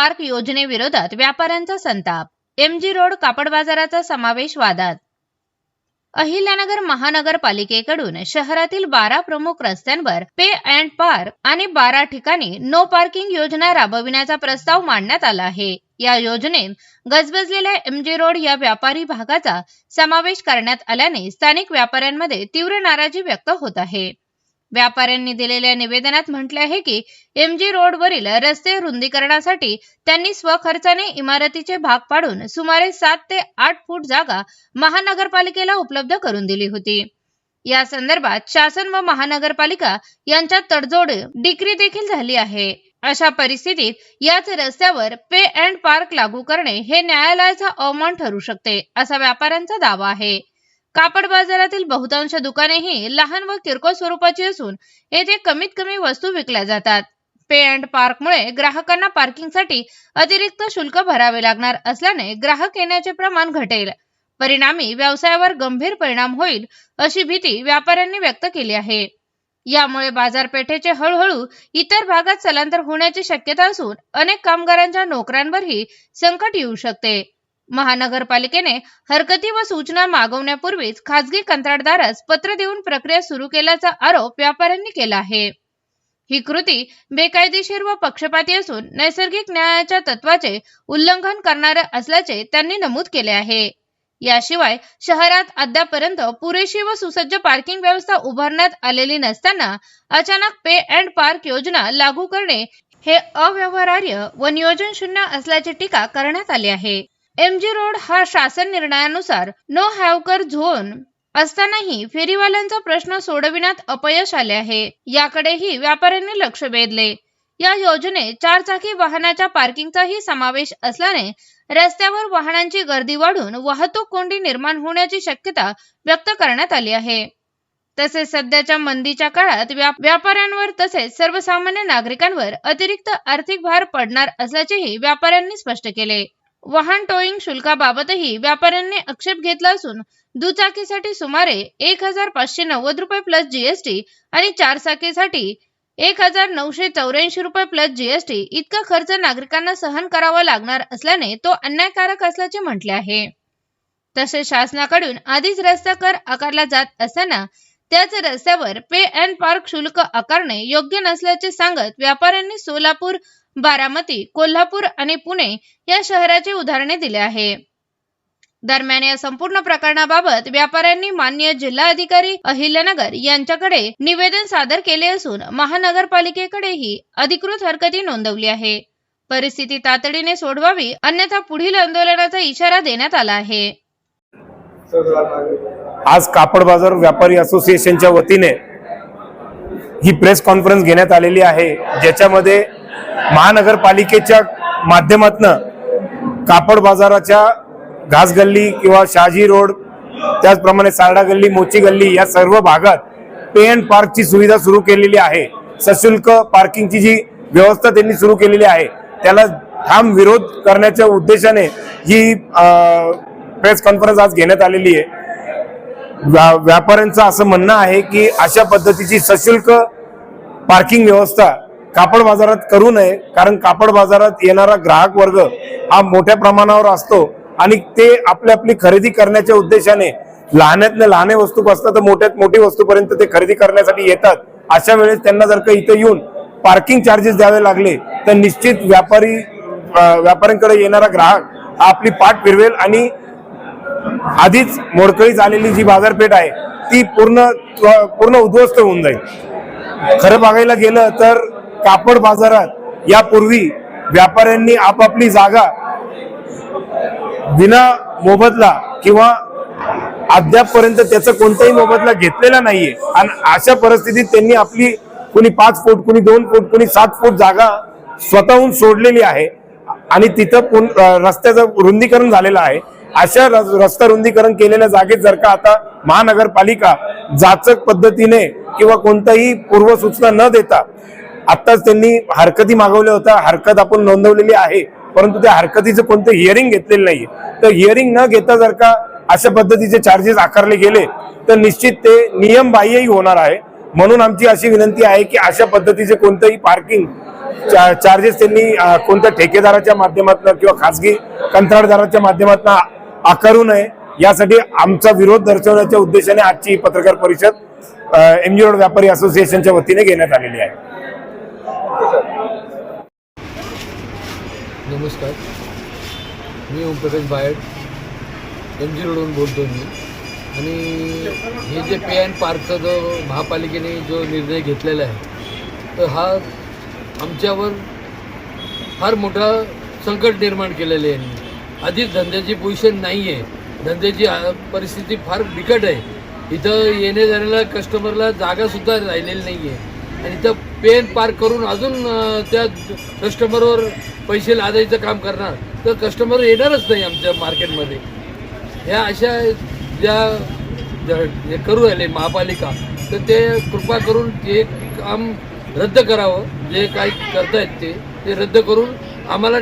Park योजनेविरोधात व्यापाऱ्यांचा संताप। MG road कापड बाजाराचा समावेश वादात। अहिल्यानगर महानगरपालिकेकडून शहरातील 12 प्रमुख रस्त्यांवर पे अँड पार्क आणि 12 ठिकाणी नो पार्किंग योजना राबविण्याचा प्रस्ताव मांडण्यात आला आहे। या योजनेत गजबजलेल्या एमजी रोड या व्यापारी भागाचा समावेश करण्यात आल्याने स्थानिक व्यापाऱ्यांमध्ये तीव्र नाराजी व्यक्त होत आहे। व्यापाऱ्यांनी दिलेल्या निवेदनात म्हटले आहे की एमजी रोडवरील रस्ते रुंदीकरणासाठी त्यांनी स्वखर्चाने इमारतीचे भाग पाडून सुमारे 7 ते 8 फूट जागा महानगरपालिकेला उपलब्ध करून दिली होती। या संदर्भात शासन व महानगरपालिका यांच्यात तडजोड डिक्री देखील झाली आहे। अशा परिस्थितीत याच रस्त्यावर पे अँड पार्क लागू करणे हे न्यायालयाचा अवमान ठरू शकते, असा व्यापाऱ्यांचा दावा आहे। कापड बाजारातील बहुतांश दुकानेही लहान व किरकोळ स्वरूपाची असून येथे कमीत कमी वस्तू विकल्या जातात। पे अँड पार्कमुळे ग्राहकांना पार्किंगसाठी अतिरिक्त शुल्क भरावे लागणार असल्याने ग्राहक येण्याचे प्रमाण घटेल, परिणामी व्यवसायावर गंभीर परिणाम होईल अशी भीती व्यापाऱ्यांनी व्यक्त केली आहे। यामुळे बाजारपेठेचे हळूहळू इतर भागात स्थलांतर होण्याची शक्यता असून अनेक कामगारांच्या नोकऱ्यांवरही संकट येऊ शकते। महानगरपालिकेने हरकती व सूचना मागवण्यापूर्वीच खासगी कंत्राटदारास पत्र देऊन प्रक्रिया सुरू केल्याचा आरोप व्यापाऱ्यांनी केला आहे। ही कृती बेकायदेशीर व पक्षपाती असून नैसर्गिक न्यायाच्या तत्वाचे उल्लंघन करणारे असल्याचे त्यांनी नमूद केले आहे। याशिवाय शहरात अद्यापर्यंत पुरेशी व सुसज्ज पार्किंग व्यवस्था उभारण्यात आलेली नसताना अचानक पे अँड पार्क योजना लागू करणे हे अव्यवहार्य व नियोजन शून्य असल्याची टीका करण्यात आली आहे। एमजी रोड हा शासन निर्णयानुसार नो हॅवकर झोन असतानाही फेरीवाल्यांचा प्रश्न सोडविण्यात अपयश आले आहे, याकडेही व्यापाऱ्यांनी लक्ष वेधले। या योजनेत 4 चाकी वाहनाच्या पार्किंगचाही समावेश असल्याने रस्त्यावर वाहनांची गर्दी वाढून वाहतूक कोंडी निर्माण होण्याची शक्यता व्यक्त करण्यात आली आहे। तसेच सध्याच्या मंदीच्या काळात व्यापाऱ्यांवर तसेच सर्वसामान्य नागरिकांवर अतिरिक्त आर्थिक भार पडणार असल्याचेही व्यापाऱ्यांनी स्पष्ट केले। वाहन टोईंग शुल्काबाबतही व्यापाऱ्यांनी आक्षेप घेतला असून दुचाकीसाठी सुमारे 1590 रुपये प्लस जीएसटी आणि 4 चाकीसाठी 1984 रुपये प्लस जीएसटी इतका खर्च नागरिकांना सहन करावा लागणार असल्याने तो अन्यायकारक असल्याचे म्हटले आहे। तसेच शासनाकडून आधीच रस्ता कर आकारला जात असताना त्याच रस्त्यावर पे अँड पार्क शुल्क आकारणे योग्य नसल्याचे सांगत व्यापाऱ्यांनी सोलापूर, बारामती, कोल्हापूर आणि पुणे या शहराचे उदाहरणे दिले आहे। दरम्यान या संपूर्ण प्रकरणाबाबत व्यापाऱ्यांनी माननीय जिल्हाधिकारी अहिल्यानगर यांच्याकडे निवेदन सादर केले असून महानगरपालिकेकडेही अधिकृत हरकती नोंदवली आहे। परिस्थिती तातडीने सोडवावी, अन्यथा पुढील आंदोलनाचा इशारा देण्यात आला आहे। आज कापड बाजार व्यापारी असोसिएशनच्या वतीने ही प्रेस कॉन्फरन्स घेण्यात आलेली आहे, ज्याच्यामध्ये महानगरपालिकेच्या माध्यमातून कापड बाजाराच्या घास गल्ली किंवा शहाजी रोड, त्याचप्रमाणे सारडा गल्ली, मोची गल्ली या सर्व भागात पे अँड पार्कची सुविधा सुरू केलेली आहे। सशुल्क पार्किंगची जी व्यवस्था त्यांनी सुरू केलेली आहे त्याला ठाम विरोध करण्याच्या उद्देशाने ही प्रेस कॉन्फरन्स आज घेण्यात आलेली आहे। व्यापाऱ्यांचं असं म्हणणं आहे की अशा पद्धतीची सशुल्क पार्किंग व्यवस्था कापड बाजारात करू नये, कारण कापड बाजारात येणारा ग्राहक वर्ग हा मोठ्या प्रमाणावर असतो आणि ते आपली खरेदी करण्याच्या उद्देशाने लहानातल्या लहान वस्तूपासून तर मोठ्यात मोठी वस्तूपर्यंत ते खरेदी करण्यासाठी येतात। अशा वेळेस त्यांना जर का इथे येऊन पार्किंग चार्जेस द्यावे लागले तर निश्चित व्यापाऱ्यांकडे येणारा ग्राहक हा आपली पाठ फिरवेल आणि आधीच मोडकळीस आलेली जी बाजारपेठ आहे ती पूर्ण उद्ध्वस्त होऊन जाईल। खरं बघायला गेलं तर कापड बाजारात यापूर्वी व्यापाऱ्यांनी आपापली जागा विना मोबदला किंवा अद्यापपर्यंत त्याचा कोणताही मोबदला घेतलेला नाहीये आणि अशा परिस्थितीत त्यांनी आपली कुणी 5 फूट, कुणी 2 फूट, कुणी 7 फूट जागा स्वतःहून सोडलेली आहे आणि तिथं रस्त्याचं रुंदीकरण झालेलं आहे। अशा रस्ता रुंदीकरण केलेल्या जागेत जर का आता महानगरपालिका जाचक पद्धतीने किंवा कोणताही पूर्वसूचना न देता आत्ताच त्यांनी हरकती मागवल्या होत्या, हरकत आपण नोंदवलेली आहे, परंतु त्या हरकतीचं कोणतं हिअरिंग घेतलेलं नाहीये। तर हिअरिंग न घेता जर का अशा पद्धतीचे चार्जेस आकारले गेले तर निश्चित ते नियमबाह्यही होणार आहे। म्हणून आमची अशी विनंती आहे की अशा पद्धतीचे कोणतेही पार्किंग चार्जेस त्यांनी कोणत्या ठेकेदाराच्या माध्यमातून किंवा खासगी कंत्राटदाराच्या माध्यमातून आकारू नये यासाठी आमचा विरोध दर्शवण्याच्या उद्देशाने आजची ही पत्रकार परिषद एमजी रोड व्यापारी असोसिएशनच्या वतीने घेण्यात आलेली आहे. नमस्कार, मी ओमप्रकाश बायड एम जी रोडवरून बोलतो मी. आणि हे जे पे अँड पार्कचा जो महापालिकेने जो निर्णय घेतलेला आहे तर हा आमच्यावर फार मोठा संकट निर्माण केलेलं आहे यांनी. आधीच धंद्याची पोझिशन नाही आहे, धंद्याची परिस्थिती फार बिकट आहे. इथं येण्या जाण्याला कस्टमरला जागासुद्धा राहिलेली नाही आहे आणि इथं पे अँड पार्क करून अजून त्या कस्टमरवर पैसे लादायचं काम करणार तर कस्टमर येणारच नाही आमच्या मार्केटमध्ये. ह्या अशा ज्या करू राहिले महापालिका तर ते कृपा करून ते काम रद्द करावं. जे काही करतायत ते रद्द करून आम्हाला